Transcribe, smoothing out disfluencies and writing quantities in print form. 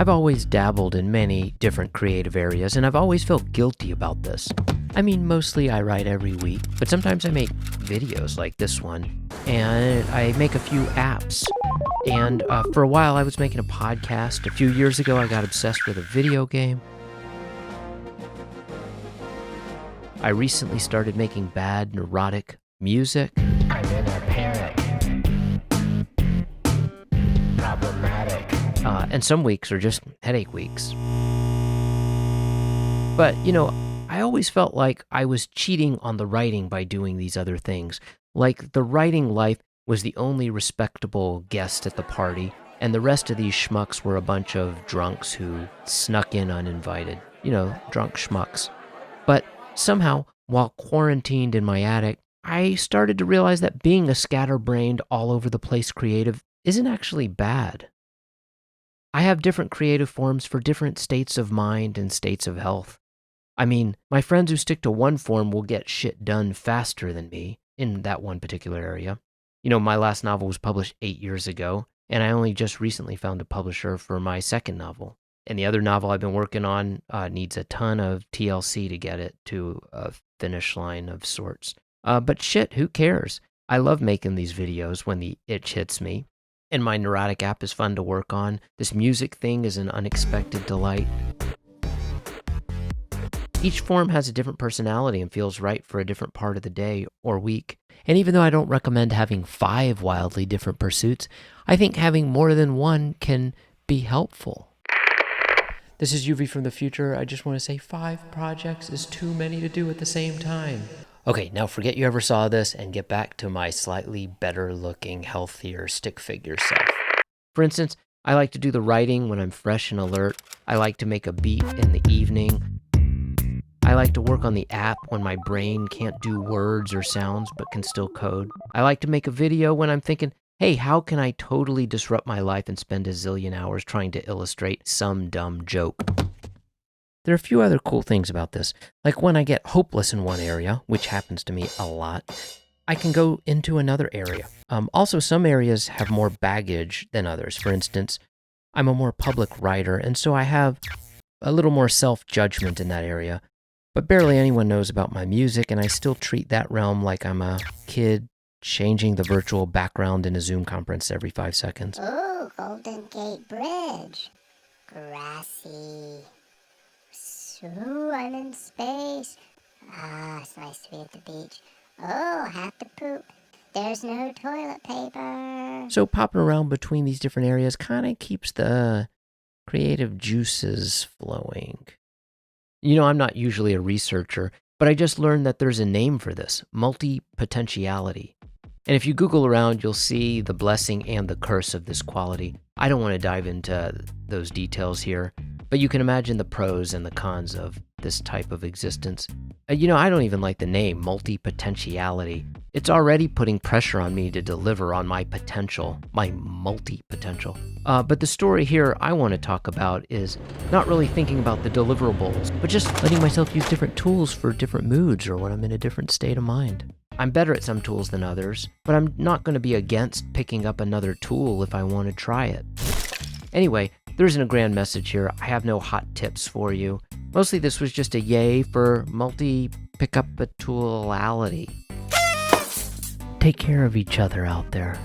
I've always dabbled in many different creative areas, and I've always felt guilty about this. I mean, mostly I write every week, but sometimes I make videos like this one, and I make a few apps. And for a while, I was making a podcast. A few years ago, I got obsessed with a video game. I recently started making bad, neurotic music. I'm in a panic. Problematic. And some weeks are just headache weeks. But, I always felt like I was cheating on the writing by doing these other things. Like the writing life was the only respectable guest at the party, and the rest of these schmucks were a bunch of drunks who snuck in uninvited. Drunk schmucks. But somehow, while quarantined in my attic, I started to realize that being a scatterbrained, all over the place creative isn't actually bad. I have different creative forms for different states of mind and states of health. I mean, my friends who stick to one form will get shit done faster than me in that one particular area. My last novel was published 8 years ago, and I only just recently found a publisher for my second novel. And the other novel I've been working on needs a ton of TLC to get it to a finish line of sorts. But shit, who cares? I love making these videos when the itch hits me. And my neurotic app is fun to work on. This music thing is an unexpected delight. Each form has a different personality and feels right for a different part of the day or week. And even though I don't recommend having 5 wildly different pursuits, I think having more than one can be helpful. This is UV from the future. I just want to say 5 projects is too many to do at the same time. Okay, now forget you ever saw this and get back to my slightly better looking, healthier stick figure self. For instance, I like to do the writing when I'm fresh and alert. I like to make a beat in the evening. I like to work on the app when my brain can't do words or sounds but can still code. I like to make a video when I'm thinking, hey, how can I totally disrupt my life and spend a zillion hours trying to illustrate some dumb joke? There are a few other cool things about this, like when I get hopeless in one area, which happens to me a lot, I can go into another area. Also, some areas have more baggage than others. For instance, I'm a more public writer, and so I have a little more self-judgment in that area. But barely anyone knows about my music, and I still treat that realm like I'm a kid changing the virtual background in a Zoom conference every 5 seconds. Oh, Golden Gate Bridge. Grassy. Ooh, I'm in space. It's nice to be at the beach. Oh, have to poop. There's no toilet paper. So popping around between these different areas kind of keeps the creative juices flowing. I'm not usually a researcher, but I just learned that there's a name for this, multi-potentiality. And if you Google around, you'll see the blessing and the curse of this quality. I don't want to dive into those details here, but you can imagine the pros and the cons of this type of existence. I don't even like the name, multi-potentiality. It's already putting pressure on me to deliver on my potential, my multi-potential. But the story here I want to talk about is not really thinking about the deliverables, but just letting myself use different tools for different moods or when I'm in a different state of mind. I'm better at some tools than others, but I'm not going to be against picking up another tool if I want to try it. Anyway, there isn't a grand message here. I have no hot tips for you. Mostly this was just a yay for multi-pick-up-a-tool-ality. Take care of each other out there.